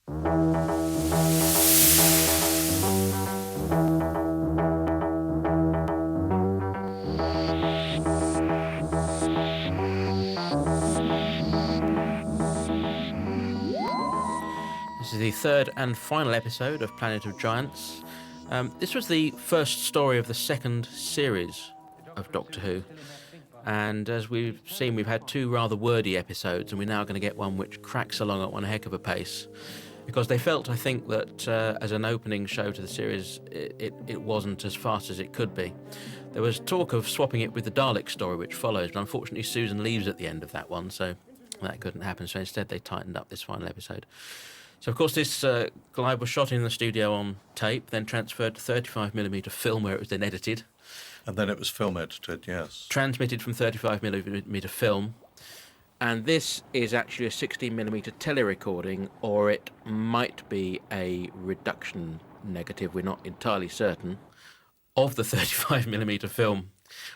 This is the third and final episode of Planet of Giants. This was the first story of the second series of Doctor Who. And as we've seen, we've had two rather wordy episodes, and we're now going to get one which cracks along at one heck of a pace. Because they felt, I think, that as an opening show to the series, it wasn't as fast as it could be. There was talk of swapping it with the Dalek story, which follows, but unfortunately Susan leaves at the end of that one, so that couldn't happen. So instead they tightened up this final episode. So, of course, this Clive was shot in the studio on tape, then transferred to 35mm film where it was then edited. And then it was film edited, yes. Transmitted from 35mm film. And this is actually a 16mm tele-recording, or it might be a reduction negative, we're not entirely certain, of the 35mm film,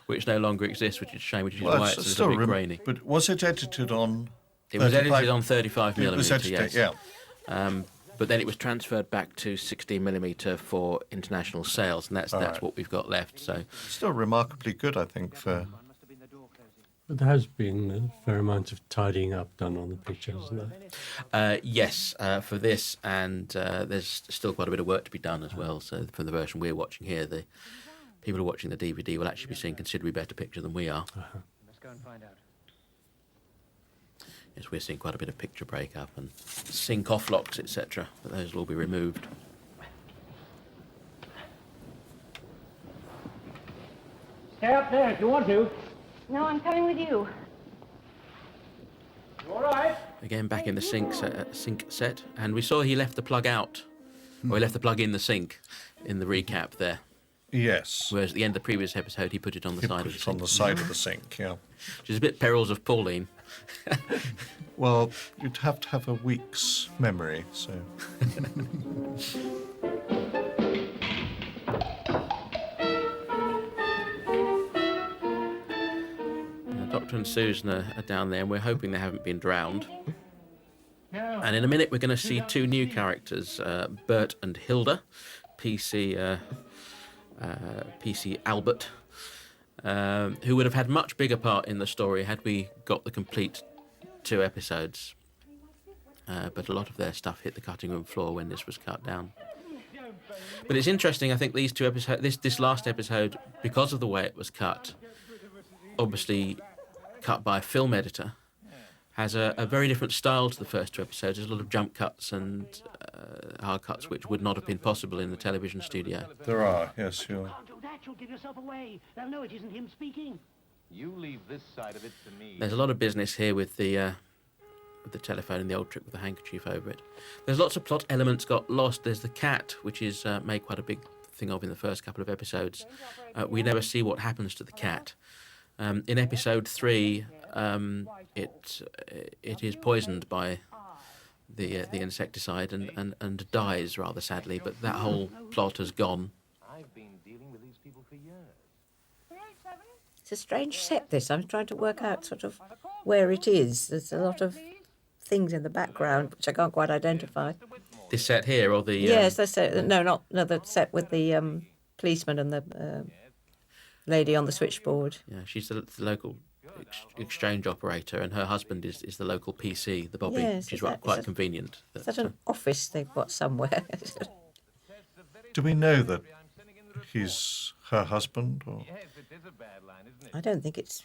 which no longer exists, which is a shame, which is why it's a little bit grainy. But was it edited on... It was edited on 35mm, it was edited, yes. Yeah. But then it was transferred back to 16mm for international sales, and that's what we've got left. So still remarkably good, I think, for... But there has been a fair amount of tidying up done on the picture, isn't there? Yes, for this, and there's still quite a bit of work to be done as well. So from the version we're watching here, the people who are watching the DVD will actually be seeing a considerably better picture than we are. Let's go and find out. Yes, we're seeing quite a bit of picture breakup and sync off locks, etc. But those will all be removed. Stay up there if you want to. No, I'm coming with you. You all right? Again, back in the sink set, and we saw he left the plug out, or he left the plug in the sink, in the recap there. Yes. Whereas at the end of the previous episode, he put it on the side of the sink. On the side of the sink, yeah. Which is a bit perils of Pauline. Well, you'd have to have a week's memory, so... Doctor and Susan are down there, and we're hoping they haven't been drowned. And in a minute, we're going to see two new characters, Bert and Hilda, PC Albert, who would have had much bigger part in the story had we got the complete 2 episodes. But a lot of their stuff hit the cutting room floor when this was cut down. But it's interesting, I think, these 2 episodes, this last episode, because of the way it was cut, obviously cut by a film editor, has a very different style to the first 2 episodes. There's a lot of jump cuts and hard cuts which would not have been possible in the television studio. There are, yes, sure. Can't do that, you'll give yourself away. They'll know it isn't him speaking. You leave this side of it to me. There's a lot of business here with the telephone and the old trick with the handkerchief over it. There's lots of plot elements got lost. There's the cat, which is made quite a big thing of in the first couple of episodes. We never see what happens to the cat. In episode 3, it is poisoned by the insecticide and dies rather sadly, but that whole plot has gone. I've been dealing with these people for years. It's a strange set, this. I'm trying to work out sort of where it is. There's a lot of things in the background which I can't quite identify. This set here, or the... Yes, the set. No, the set with the policeman and the lady on the switchboard. Yeah, she's the local exchange operator, and her husband is the local PC, the Bobby, Yes, which is quite convenient. Is that an office they've got somewhere? Do we know that he's her husband? Or? I don't think it's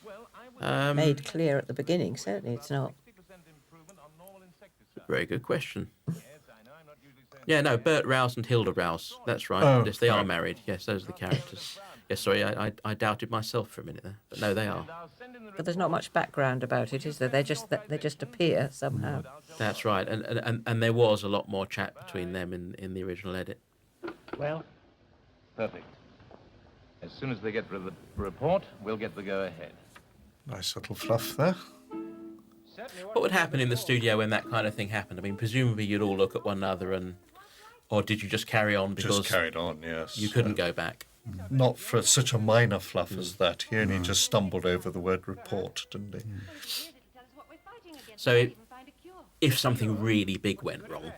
made clear at the beginning. Certainly it's not. Very good question. Yeah, no, Bert Rouse and Hilda Rouse. That's right. Oh, yes, they are right. married. Yes, those are the characters. Yes, sorry, I doubted myself for a minute there, but no, they are. But there's not much background about it, is there? They just appear somehow. That's right, and there was a lot more chat between them in the original edit. Well, perfect. As soon as they get the report, we'll get the go-ahead. Nice little fluff there. What would happen in the studio when that kind of thing happened? I mean, presumably you'd all look at one another or did you just carry on because just carried on, yes. You couldn't go back? Not for such a minor fluff as that. He only just stumbled over the word report, didn't he? So if something really big went wrong,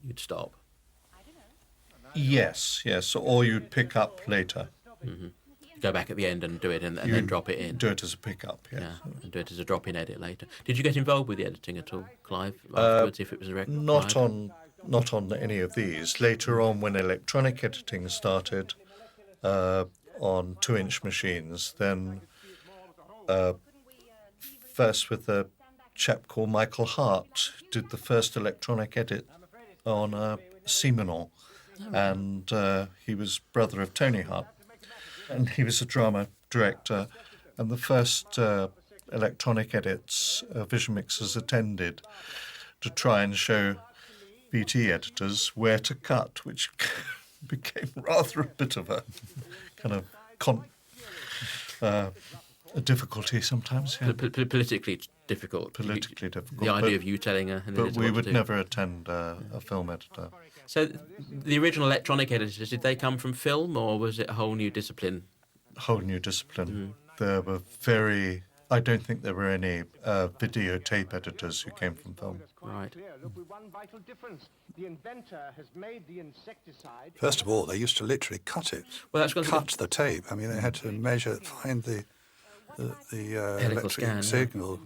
you'd stop. Yes, or you'd pick up later. Go back at the end and do it, and then drop it in. Do it as a pickup, yes. Yeah, and do it as a drop-in edit later. Did you get involved with the editing at all, Clive, afterwards, if it was Not on any of these. Later on, when electronic editing started on 2-inch machines, then first with a chap called Michael Hart, did the first electronic edit on Simenon, and he was brother of Tony Hart, and he was a drama director, and the first electronic edits Vision Mixers attended to try and show BT editors where to cut, which became rather a bit of a kind of a difficulty sometimes. Yeah. Politically difficult. Politically difficult. The idea of you telling an editor But we what would to do. never attend a film editor. So the original electronic editors, did they come from film, or was it a whole new discipline? Whole new discipline. There were I don't think there were any videotape editors who came from film. Right. Look, with one vital difference. The inventor has made the insecticide. First of all, they used to literally cut it. Well, that's cut the tape. I mean, they had to find the electric scan, signal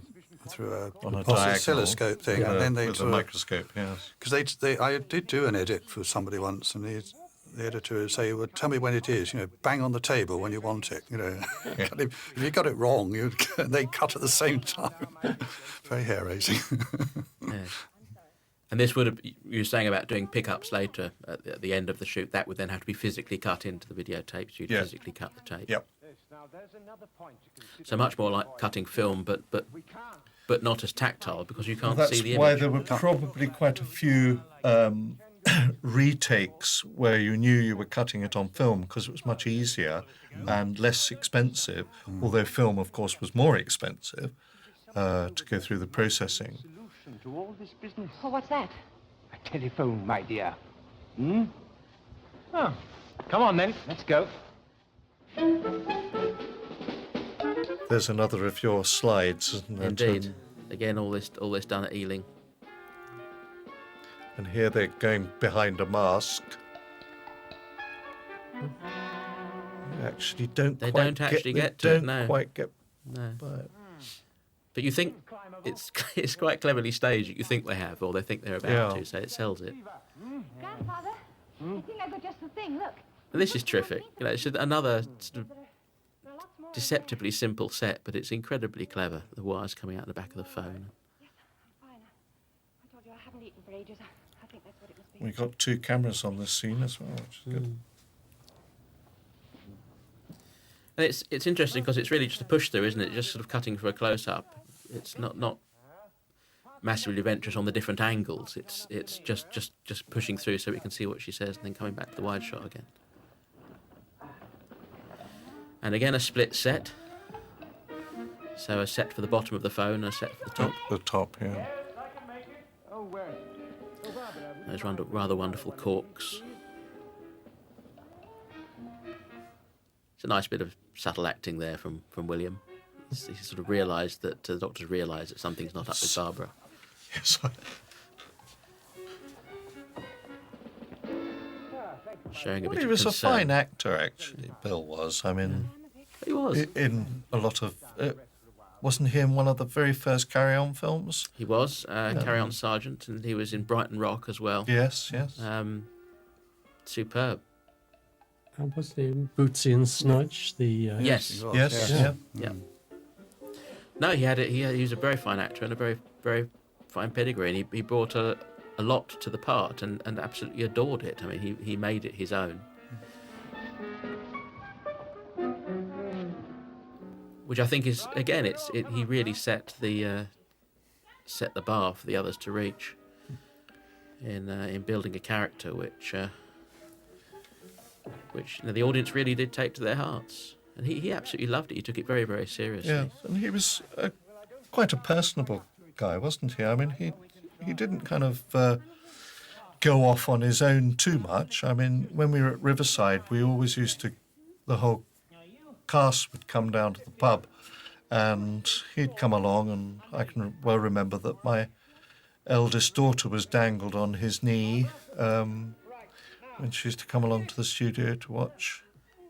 through On a a diagonal. oscilloscope thing, and then they with a microscope, yes. because I did do an edit for somebody once, and the editor would say, "Well, tell me when it is. Bang on the table when you want it. If you got it wrong, they cut at the same time. Very hair-raising." Yes. And this would have, you were saying about doing pickups later at the end of the shoot, that would then have to be physically cut into the videotape, so you'd Yeah. physically cut the tape. Yep. Now, there's another point to consider. So much more like cutting film, but not as tactile, because you can't That's see the why image. there were probably quite a few retakes where you knew you were cutting it on film, because it was much easier and less expensive, although film, of course, was more expensive to go through the processing. Solution to all this business. Oh, what's that? A telephone, my dear. Oh, come on then, let's go. There's another of your slides, isn't there? Indeed. Again, all this done at Ealing. And here they're going behind a mask. They actually don't. They quite don't actually they get to it, don't no. quite get. No. But But you think it's quite cleverly staged. You think they have, or they think they're about Yeah. to, so it sells it. Grandfather, I think I got just the thing. Look. And this is terrific. It's just another sort of There are lots more. deceptively simple set, but it's incredibly clever. The wires coming out the back of the phone. Yes, I'm fine. I told you I haven't eaten for ages. I think that's what it must be. we got 2 cameras on this scene as well, which is good. And it's interesting because it's really just a push through, isn't it? Just sort of cutting for a close up. It's not massively adventurous on the different angles. It's just pushing through so we can see what she says, and then coming back to the wide shot again. And again, a split set. So a set for the bottom of the phone and a set for the top. The top, yeah. Oh, where? Those rather wonderful corks. It's a nice bit of subtle acting there from William. He sort of realised that the doctors realised that something's not up with Barbara. Yes. Showing a Well, bit he of was concern. a fine actor, actually. Bill was. I mean, He was. in a lot of. Wasn't he in one of the very first Carry On films? He was Carry On Sergeant, and he was in Brighton Rock as well. Yes, yes. Superb. And was there Bootsy and Snudge? The Yes. Yes, Yeah. yeah. Yeah. No, he was a very fine actor and a very, very fine pedigree, and he brought a lot to the part and absolutely adored it. I mean, he made it his own. Which I think is, again, he really set the bar for the others to reach in building a character which the audience really did take to their hearts. And he absolutely loved it. He took it very, very seriously. Yeah, and he was quite a personable guy, wasn't he? I mean, he didn't kind of go off on his own too much. I mean, when we were at Riverside, we always the whole cast would come down to the pub, and he'd come along, and I can well remember that my eldest daughter was dangled on his knee when she used to come along to the studio to watch.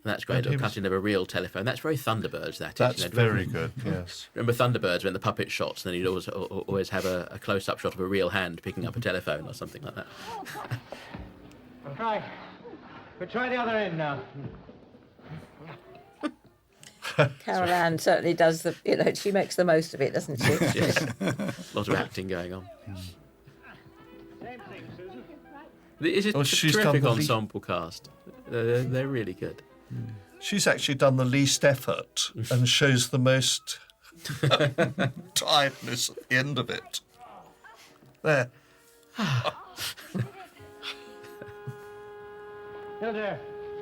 And that's great. And A he was- cutting of a real telephone. That's very Thunderbirds. That's very good, yes. Remember Thunderbirds when the puppet shots, and then you'd always have a close-up shot of a real hand picking up a telephone or something like that. We'll try the other end now. Carol Ann certainly does she makes the most of it, doesn't she? Yes. A lot of acting going on. Same thing, Susan. It's a Well, she's done terrific the ensemble cast. They're really good. She's actually done the least effort and shows the most tiredness at the end of it. There. Hilda,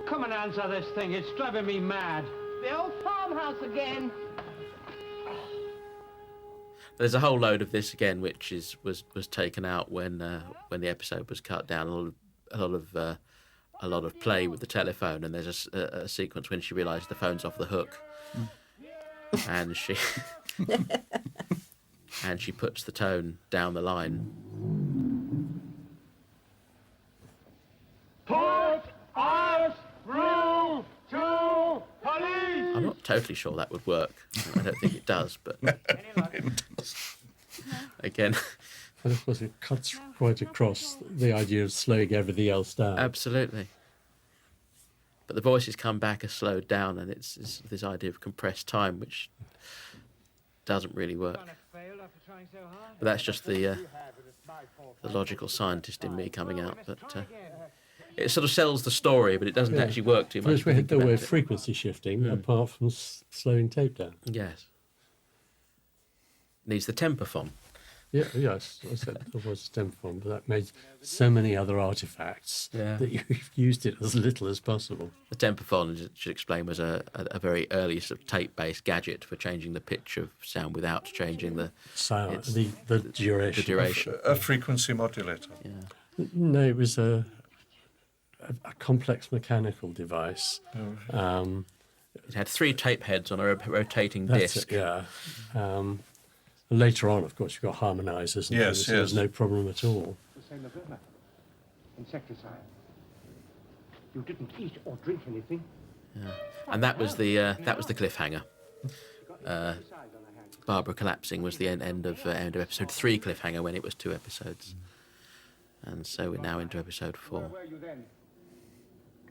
come and answer this thing. It's driving me mad. The old farmhouse again. There's a whole load of this again, which was taken out when the episode was cut down. A lot of play with the telephone, and there's a sequence when she realises the phone's off the hook, and she puts the tone down the line. Put us through to police! I'm not totally sure that would work. I don't think it does, but again, And of course, it cuts quite across the idea of slowing everything else down. absolutely. But the voices come back as slowed down, and it's this idea of compressed time, which doesn't really work. But that's just the logical scientist in me coming out. But it sort of sells the story, but it doesn't Yeah. actually work too much. Whereas if we you had think the about word it. frequency shifting, apart from slowing tape down. Yes. Needs the tempophone. Yeah, yes, I said there was a tempophone, but that made so many other artifacts Yeah. that you've used it as little as possible. The tempophone, I should explain, was a very early sort of tape-based gadget for changing the pitch of sound without changing the Sound, It's- the duration. the duration. A frequency modulator. Yeah. No, it was a complex mechanical device. It had 3 tape heads on a rotating That's disc. it, yeah. Later on, of course, you've got harmonisers and Yes, things, so there's yes. no problem at all. The same of Burma. Insecticide. You didn't eat or drink anything. And that was the cliffhanger. Barbara collapsing was the end of episode 3 cliffhanger when it was 2 episodes. And so we're now into episode 4. Where were you then?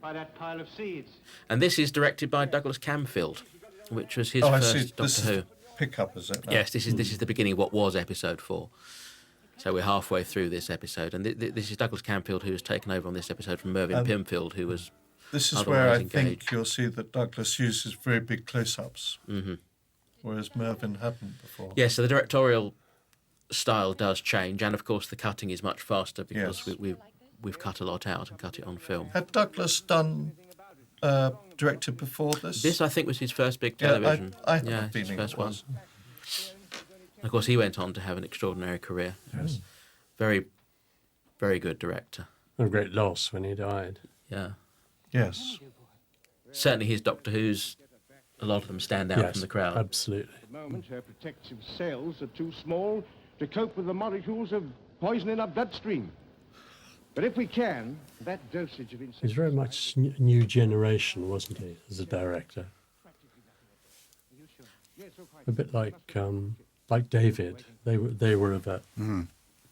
By that pile of seeds. And this is directed by Douglas Camfield, which was his Oh, I first see. Doctor This Who. is pickup, is it? now? Yes, this is the beginning of what was episode 4. So we're halfway through this episode, and this is Douglas Camfield, who has taken over on this episode from Mervyn Pimfield, who was This is where I otherwise think engaged. you'll see that Douglas uses very big close-ups, whereas Mervyn hadn't before. Yeah, so the directorial style does change, and of course the cutting is much faster because Yes. we've cut a lot out and cut it on film. Had Douglas directed before this? This, I think, was his first big Yeah, television. I have a it's his feeling first it one. was. Of course, he went on to have an extraordinary career. Very, very good director. A great loss when he died. Yeah, Yes. certainly his Doctor Who's. A lot of them stand out Yes, from the crowd. absolutely. At the moment, her protective cells are too small to cope with the molecules of poison in our bloodstream. But if we can, that dosage of He was insecticide... very much new generation, wasn't he, as a director? A bit like David. They were of that.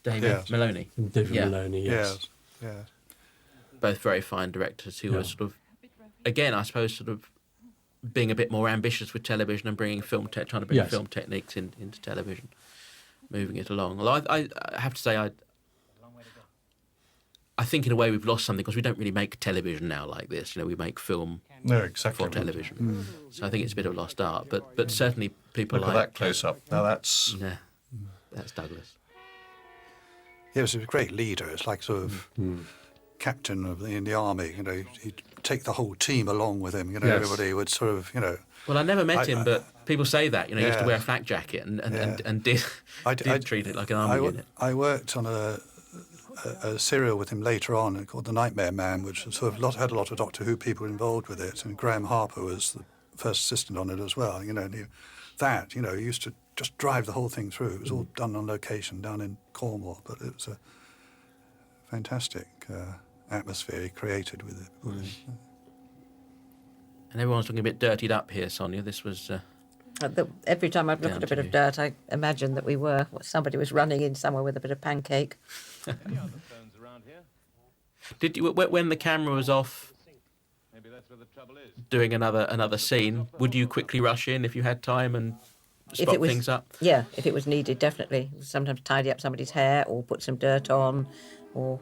David Yes. Maloney. David Yeah. Maloney, yes. Yes, yes. Both very fine directors who Yeah. were sort of, again, I suppose, sort of being a bit more ambitious with television and bringing trying to bring Yes. film techniques into television, moving it along. Well, I have to say, I think in a way we've lost something because we don't really make television now like this. You know, we make film No, exactly. for television. So I think it's a bit of a lost art. But certainly people Look at like that close-up. Now that's... yeah, that's Douglas. He was a great leader. It's like sort of captain in the army. You know, he'd take the whole team along with him. You know, Yes. everybody would sort of, you know. Well, I never met him, but people say that. You know, he used to Yeah. wear a flak jacket and Yeah. did I- did treat it like an army unit. I worked on a serial with him later on called The Nightmare Man, which sort of had a lot of Doctor Who people involved with it, and Graham Harper was the first assistant on it as well. You know, and that. You used to just drive the whole thing through. It was all done on location down in Cornwall, but it was a fantastic atmosphere he created with it. And everyone's looking a bit dirtied up here, Sonia. This was... Every time I'd look Down at a to bit of you. dirt, I imagined that somebody was running in somewhere with a bit of pancake. Any other phones around here? Did you, when the camera was off Maybe that's where the trouble is. doing another scene, would you quickly rush in if you had time and spot things up? Yeah, if it was needed, definitely. Sometimes tidy up somebody's hair or put some dirt on or,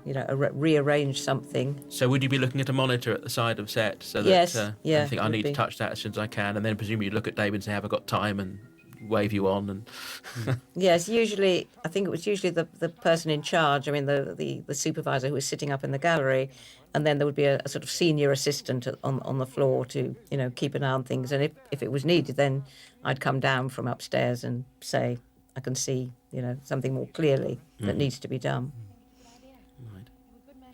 rearrange something. So would you be looking at a monitor at the side of set so that Yes, I think I would need be. to touch that as soon as I can, and then presumably you look at David and say, have I got time, and wave you on? And Yes, I think it was usually the person in charge, the supervisor who was sitting up in the gallery, and then there would be a sort of senior assistant on the floor to, keep an eye on things. And if it was needed, then I'd come down from upstairs and say, I can see, something more clearly that needs to be done.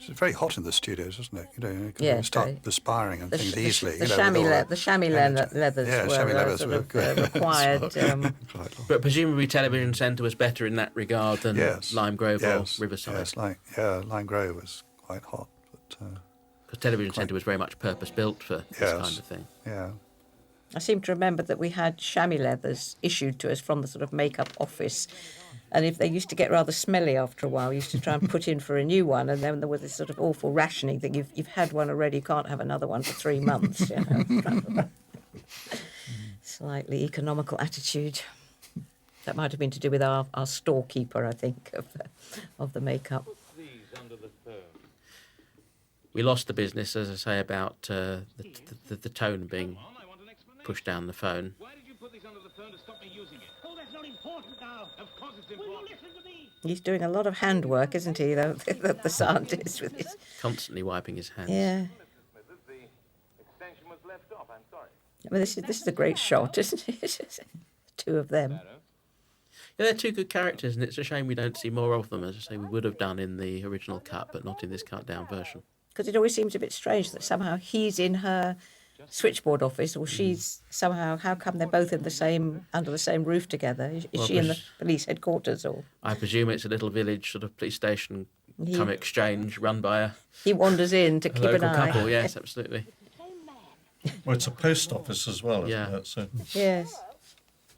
It's very hot in the studios, isn't it? You can Yeah, it's start very- perspiring and things easily. The with chamois, all the chamois leathers Yeah, were chamois leathers sort were of, good. required. Quite hot. But presumably Television Centre was better in that regard than Yes. Lime Grove Yes. or Riverside. Yes, Lime Grove was quite hot, but Because Television Centre was very much purpose-built for this Yes. kind of thing. yeah. I seem to remember that we had chamois leathers issued to us from the sort of makeup office. And if they used to get rather smelly after a while, we used to try and put in for a new one. And then there was this sort of awful rationing thing. You've had one already, you can't have another one for 3 months. Slightly economical attitude. That might have been to do with our storekeeper, I think, of the makeup. These under the phone. We lost the business, as I say, about the tone being I want an explanation. pushed down the phone. Why did you put these under the phone to stop me using it? Oh, that's not important now. Of course it's important. Listen to me. He's doing a lot of handwork, isn't he, the scientist with his... Constantly wiping his hands. Yeah. The extension was left off. I'm sorry. This is a great shot, isn't it? Two of them. Yeah, they're two good characters, and it's a shame we don't see more of them, as I say, we would have done in the original cut, but not in this cut-down version. Because it always seems a bit strange that somehow he's in her switchboard office, or she's somehow. How come they're both under the same roof together? Is Well, she in the police headquarters, or I presume it's a little village sort of police station He- come exchange run by a he wanders in to keep an local eye? couple? Yes, absolutely. Well, it's a post office as well, isn't Yeah. it? So Yes.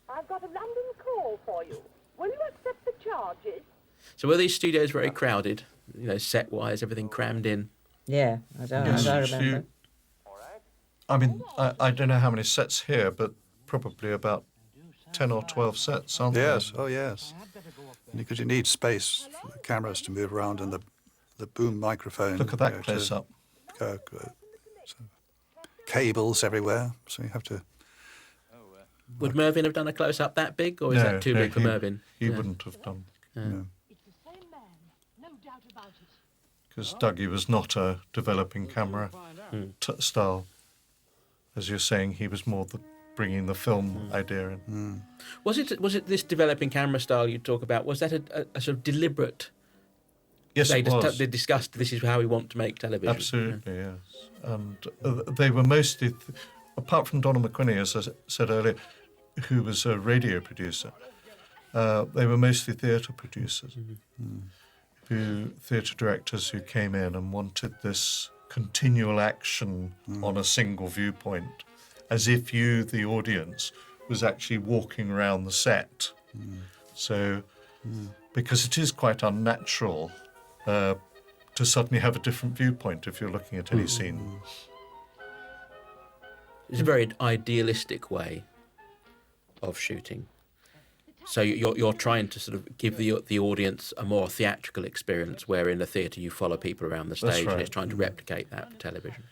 I've got a London call for you. Will you accept the charges? So were these studios very crowded? Set-wise, everything crammed in. Yeah, I don't remember. I mean, I don't know how many sets here, but probably about 10 or 12 sets, aren't there? Yes, oh yes. Because you need space for the cameras to move around and the boom microphone. Look at that close up. So cables everywhere, so you have to... Would Mervyn have done a close-up that big, or is that too big for Mervyn? He Yeah. wouldn't have done, No. It's the same man. No doubt about it. because Dougie was not a developing camera style. As you're saying, he was more bringing the film idea in. Was it this developing camera style you talk about? Was that a sort of deliberate? Yes, they it was. They discussed this is how we want to make television. Absolutely, yes. And they were mostly, apart from Donna McQuinney, as I said earlier, who was a radio producer, they were mostly theatre producers, theatre directors who came in and wanted this continual action on a single viewpoint, as if you, the audience, was actually walking around the set. So, because it is quite unnatural to suddenly have a different viewpoint if you're looking at any scene. It's a very idealistic way of shooting. So you're trying to sort of give the audience a more theatrical experience, where in a theatre you follow people around the That's stage, and right. it's trying to replicate that for television.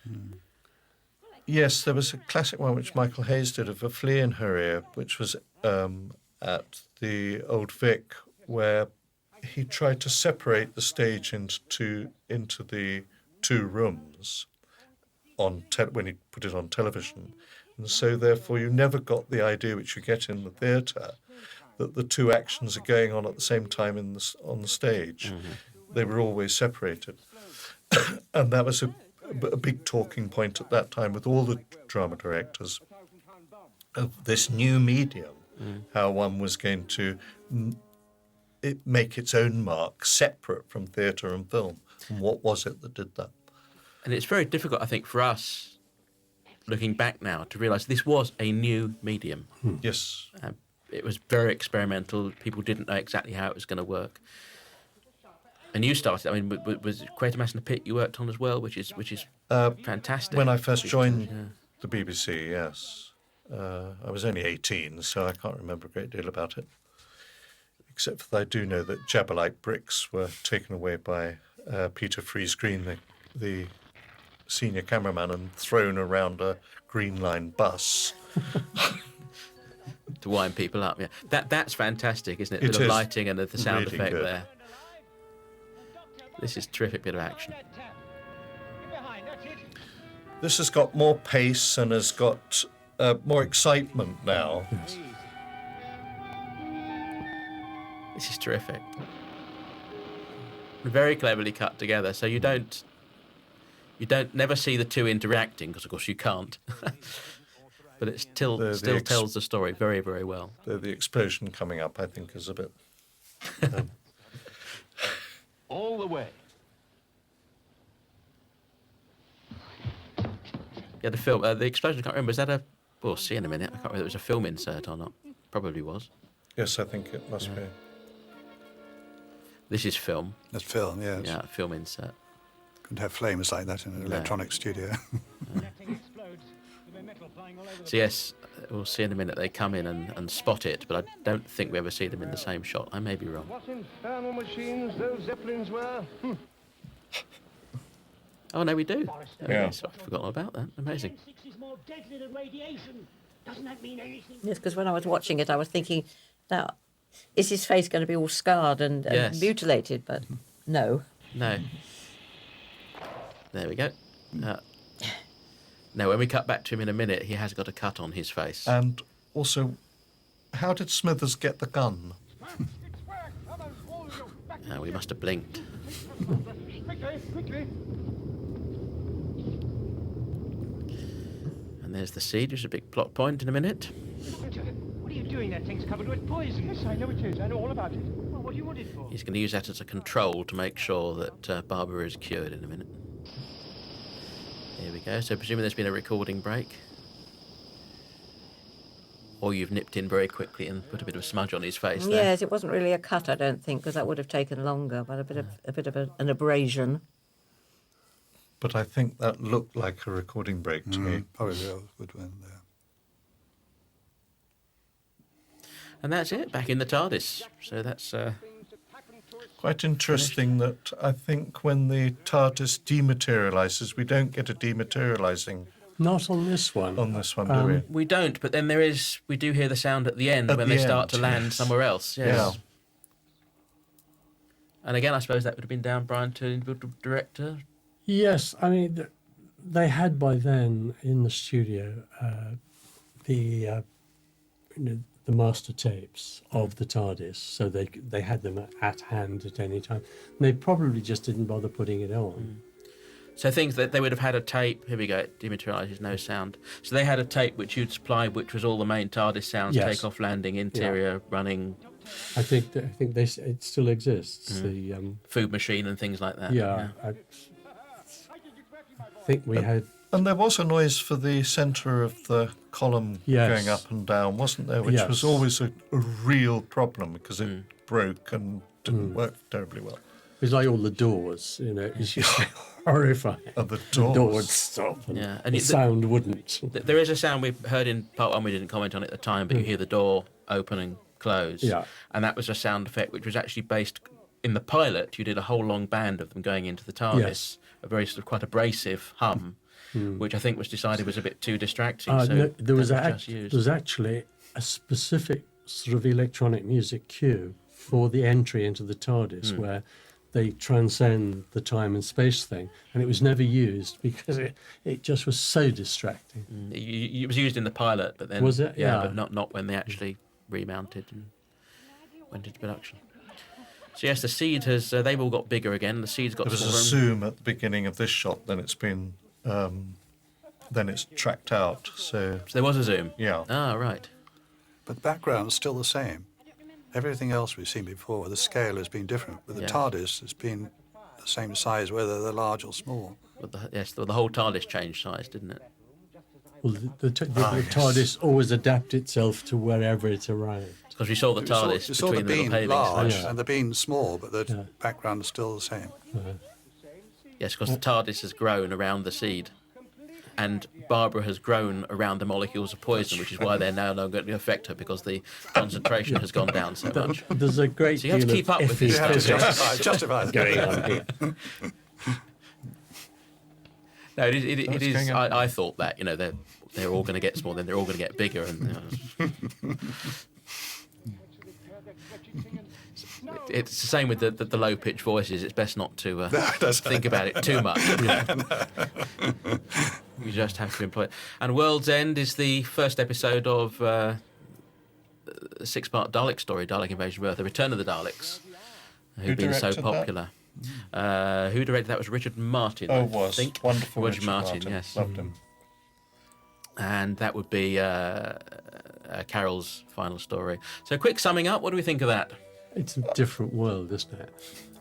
Yes, there was a classic one which Michael Hayes did of A Flea in Her Ear, which was at the Old Vic, where he tried to separate the stage into the two rooms when he put it on television. And so therefore you never got the idea which you get in the theatre, that the two actions are going on at the same time on the stage. They were always separated. And that was a big talking point at that time with all the drama directors of this new medium, how one was going to make its own mark separate from theatre and film. And what was it that did that? And it's very difficult, I think, for us, looking back now, to realise this was a new medium. Yes. It was very experimental. People didn't know exactly how it was going to work. And you started, I mean, was it Quatermass in the Pit you worked on as well, which is fantastic. When I first joined the BBC, yes. I was only 18, so I can't remember a great deal about it. Except that I do know that Jabberlite bricks were taken away by Peter Freeze Green, the senior cameraman, and thrown around a Green Line bus. To wind people up, yeah. That's fantastic, isn't it? It The is lighting and the sound really effect good. there. This is a terrific bit of action. This has got more pace and has got more excitement now. Yes. This is terrific. Very cleverly cut together, so you don't never see the two interacting, because of course you can't. But it still tells the story very, very well. The explosion coming up, I think, is a bit... All the way. Yeah, the film, the explosion, I can't remember, was that we'll see in a minute, I can't remember if it was a film insert or not. Probably was. Yes, I think it must be. This is film. That's film, yeah. Yeah, a film insert. Couldn't have flames like that in an electronic studio. So yes, we'll see in a minute they come in and spot it, but I don't think we ever see them in the same shot. I may be wrong. What infernal machines those Zeppelins were. Oh, no, we do. Yeah. So I've forgotten all about that. Amazing. Yes, because when I was watching it, I was thinking, now, is his face going to be all scarred and Yes. mutilated? But no. No. There we go. Now, when we cut back to him in a minute, he has got a cut on his face. And also, how did Smithers get the gun? We must have blinked. Quickly. And there's the seed, which is a big plot point in a minute. What are you doing? That thing's covered with poison. Yes, I know it is. I know all about it. Well, what do you want it for? He's going to use that as a control to make sure that Barbara is cured in a minute. Here we go. So presuming there's been a recording break. Or you've nipped in very quickly and put a bit of a smudge on his face there. Yes, it wasn't really a cut, I don't think, because that would have taken longer, but a bit of an abrasion. But I think that looked like a recording break to me. Probably a good one there. And that's it, back in the TARDIS. So that's... Quite interesting that I think when the TARDIS dematerialises, we don't get a dematerialising Not on this one. on this one, do we? We don't, but then we do hear the sound at the end At when the they start end, to land yes. somewhere else. Yes. Yeah. And again, I suppose that would have been down, Brian, to the individual director. Yes, I mean, they had by then in the studio the master tapes of the TARDIS, so they had them at hand at any time. And they probably just didn't bother putting it on. So things that they would have had a tape. Here we go. It dematerialises, no sound. So they had a tape which you'd supplied, which was all the main TARDIS sounds: Yes. take off, landing, interior, running, I think it still exists. The food machine, and things like that. I think we had. And there was a noise for the centre of the column Yes. going up and down, wasn't there? Which was Yes. always a real problem because it broke and didn't work terribly well. It was like all the doors, it's just horrifying. And the The door would doors. stop and Yeah, and the sound wouldn't. There is a sound we heard in part one. We didn't comment on it at the time, but you hear the door open and close. Yeah. And that was a sound effect which was actually based in the pilot. You did a whole long band of them going into the TARDIS, Yes. a very sort of quite abrasive hum, which I think was decided was a bit too distracting. So No, there was that just used. there was actually a specific sort of electronic music cue for the entry into the TARDIS where they transcend the time and space thing, and it was never used because it just was so distracting. It was used in the pilot, but then Was it? Yeah, Yeah. but not when they actually remounted and went into production. So yes, the seed has. They've all got bigger again. The seed's got There was a smaller. zoom at the beginning of this shot, then it's been, then it's tracked out. So So there was a zoom. yeah, Ah, right. But the background's still the same. Everything else we've seen before, the scale has been different. With the Yeah. TARDIS, it's been the same size, whether they're large or small. But the whole TARDIS changed size, didn't it? Well, the TARDIS always adapt itself to wherever it arrived. Because we saw the TARDIS You saw the between the beam little palings. large Yeah. and the beam small, but the Yeah. background is still the same. Yes, because the TARDIS has grown around the seed. And Barbara has grown around the molecules of poison, which is why they're now not going to affect her, because the concentration has gone down so much. There's a great So you have to deal keep of up with iffy these You have to physics justify it. going on here. No, it is. What's going on? I thought that, you know, they're all going to get small, then they're all going to get bigger, and it's the same with the low pitched voices. It's best not to think about it too much. You just have to employ it. And World's End is the first episode of a 6-part Dalek story, Dalek Invasion of Earth, The Return of the Daleks, who've been so directed that? popular. Who directed that was Richard Martin, Oh, I was. think. Wonderful Richard Richard Martin, Martin. yes. Loved him. And that would be Carol's final story. So, quick summing up, what do we think of that? It's a different world, isn't it?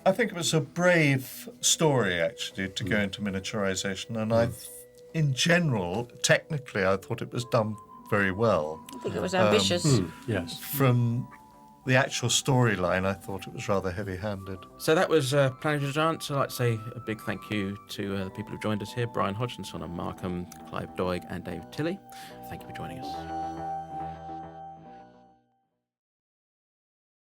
I think it was a brave story, actually, to go into miniaturization. And in general, technically, I thought it was done very well. I think it was ambitious. Yes. From the actual storyline, I thought it was rather heavy-handed. So that was Planet of the Giants. I'd like to say a big thank you to the people who joined us here, Brian Hodgson, Sonia Markham, Clive Doig and David Tilley. Thank you for joining us.